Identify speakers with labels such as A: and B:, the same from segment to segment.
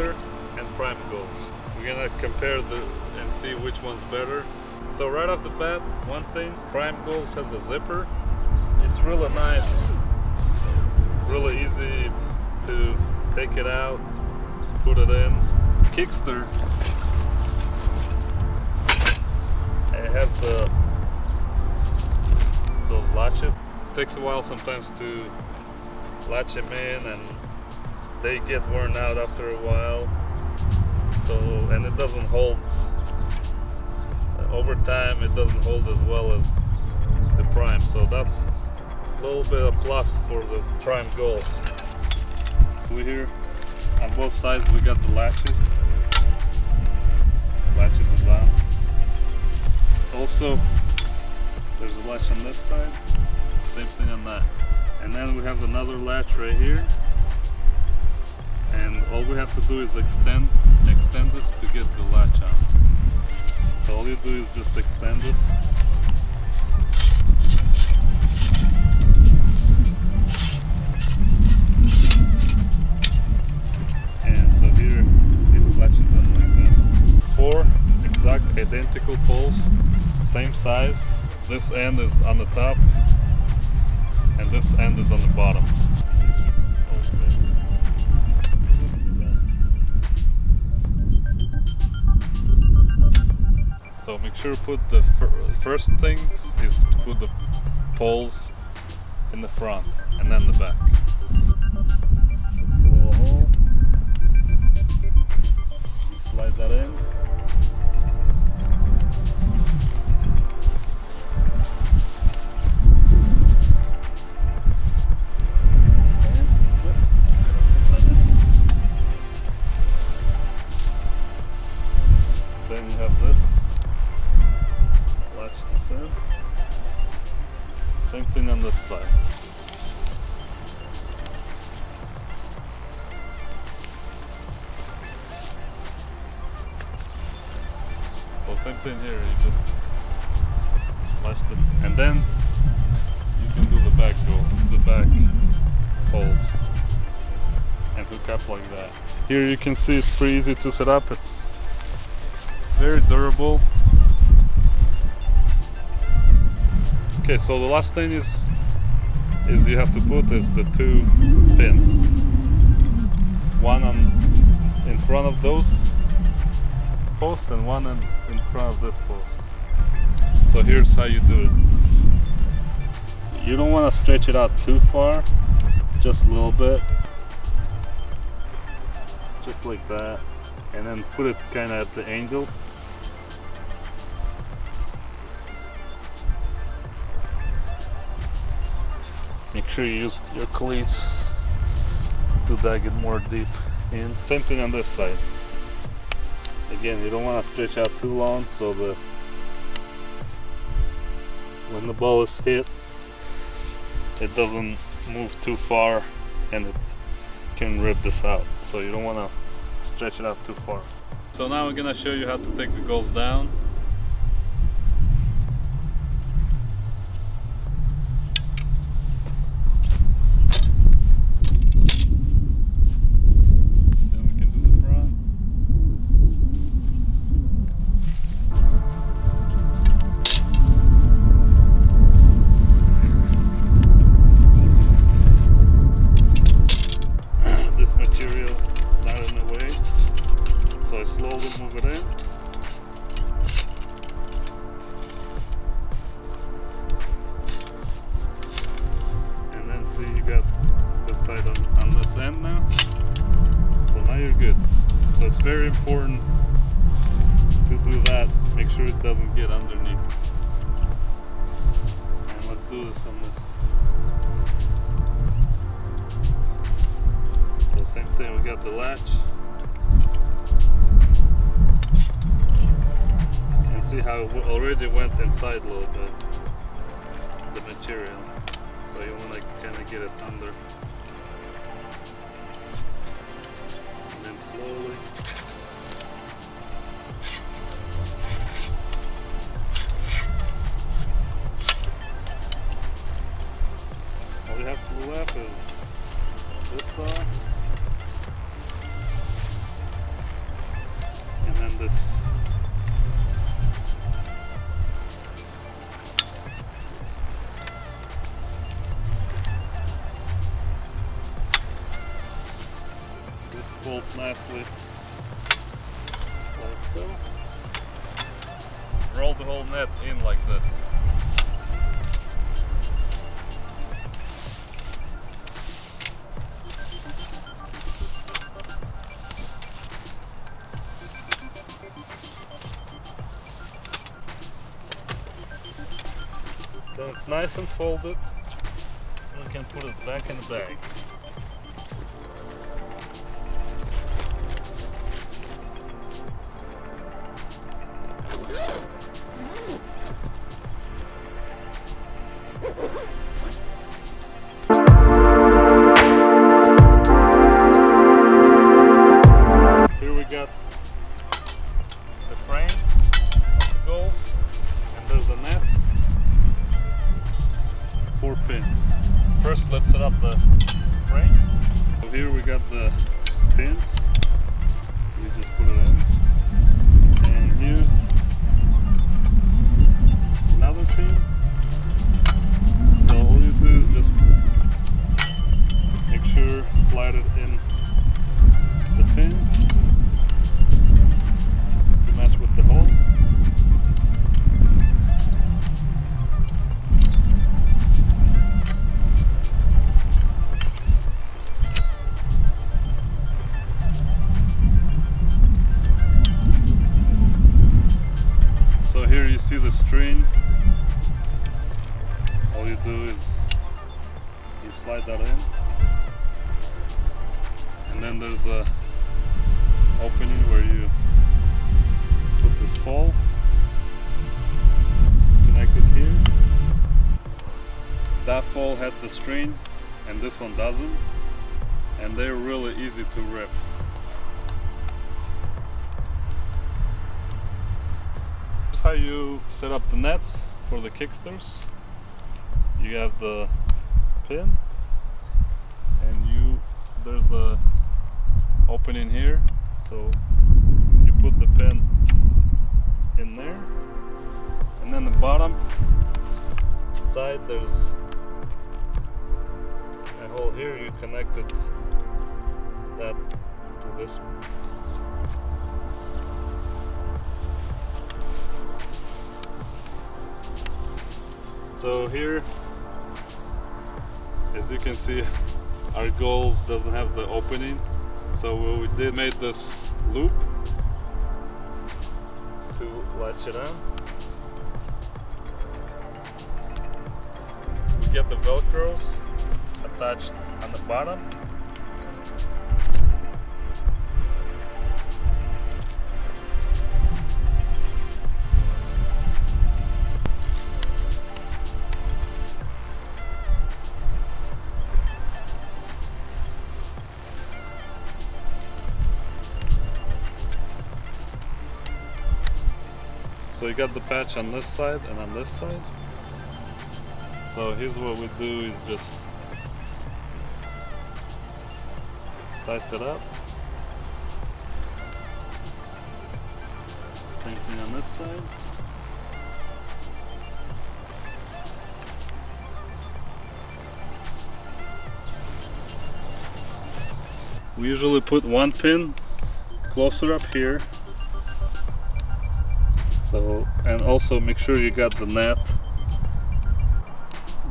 A: Kickster and Primed goals. We're gonna compare and see which one's better. So right off the bat, one thing, Primed goals has a zipper. It's really nice, really easy to take it out, put it in. Kickster, it has those latches. It takes a while sometimes to latch them in, and they get worn out after a while. So, and it doesn't hold, over time it doesn't hold as well as the Prime. So that's a little bit of plus for the Prime goals. We here on both sides we got the latches. Latches is on. Also, there's a latch on this side. Same thing on that. And then we have another latch right here. And all we have to do is extend this to get the latch on. So all you do is just extend this. And so here it latches on like that. 4 exact identical poles, same size. This end is on the top and this end is on the bottom. So make sure to put the first thing is to put the poles in the front and then the back. So a hole. Slide that in. Then you have this. Latch this in. Same thing on this side. So same thing here, you just latch it, and then you can do the back poles and hook up like that. Here you can see it's pretty easy to set up. It's very durable. Okay, so the last thing is you have to put is the 2 pins. One in front of those posts and one in front of this post. So here's how you do it. You don't want to stretch it out too far, just a little bit. Just like that. And then put it kind of at the angle. Make sure you use your cleats to dig it more deep in. Same thing on this side. Again, you don't want to stretch out too long so when the ball is hit, it doesn't move too far and it can rip this out. So you don't want to stretch it out too far. So now we're gonna show you how to take the goals down. Move it in. And then see you got this side on this end now. So now you're good. So it's very important to do that. Make sure it doesn't get underneath. And let's do this on this. So same thing, we got the latch. See how it already went inside a little bit, the material, so you want to kind of get it under, and then slowly all you have to do left is this saw this. This folds nicely like so. Roll the whole net in like this. Then it's nice and folded, and we can put it back in the bag. Here we got the frame of the goals, and there's a net. 4 pins. First, let's set up the frame. So here we got the pins. We just put it in, and here's another pin. So all you do is just make sure slide it in the pins to match with the hole. So here you see the string. All you do is you slide that in, and then there's a opening where you put this pole, connect it here. That pole had the string and this one doesn't, and they're really easy to rip. Here's how you set up the nets for the kicksters. You have the pin, and there's a opening here, so you put the pin in there, and then the bottom side there's a hole here. You connected that to this. So here, as you can see, our goals doesn't have the opening, so what we did, made this loop to latch it on. We get the velcros attached on the bottom. So you got the patch on this side and on this side. So here's what we do is just tighten it up. Same thing on this side. We usually put one pin closer up here. So, and also make sure you got the net,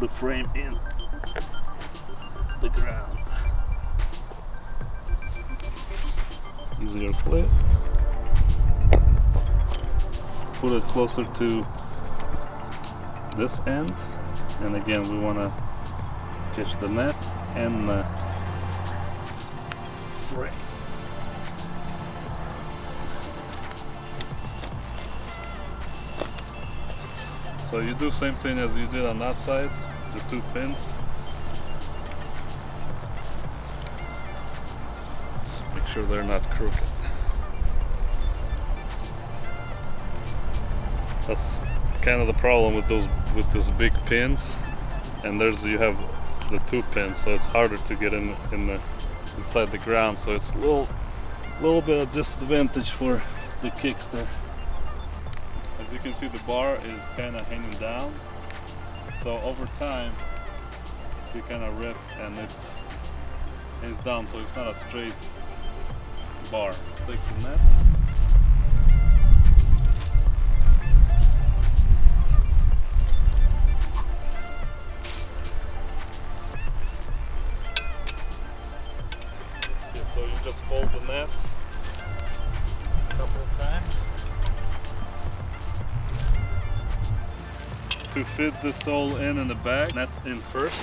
A: the frame in the ground. Easier clip. Put it closer to this end, and again we want to catch the net and the frame. So you do same thing as you did on that side, the 2 pins. Make sure they're not crooked. That's kind of the problem with these big pins, and you have the 2 pins, so it's harder to get inside the ground. So it's a little bit of disadvantage for the Kickster. As you can see, the bar is kind of hanging down, so over time you kind of rip and it's down, so it's not a straight bar. Take the net. Okay, so you just fold the net a couple of times to fit the sole in the bag. Net's in first.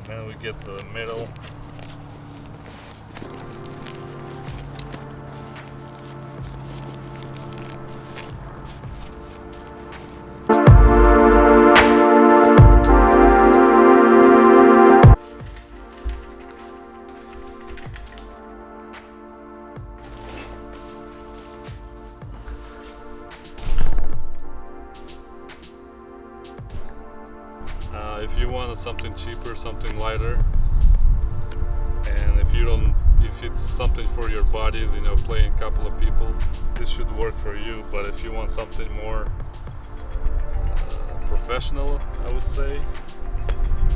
A: Then we get the middle. If you want something cheaper, something lighter, and if it's something for your bodies, you know, playing a couple of people, this should work for you. But if you want something more professional, I would say,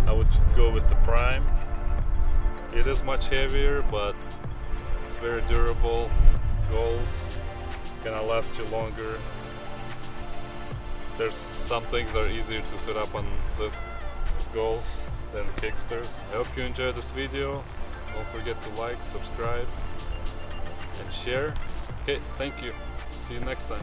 A: I would go with the Prime. It is much heavier, but it's very durable goals. It's gonna last you longer. There's some things that are easier to set up on this goals than Kicksters. I hope you enjoyed this video. Don't forget to like, subscribe, and share. Okay, thank you. See you next time.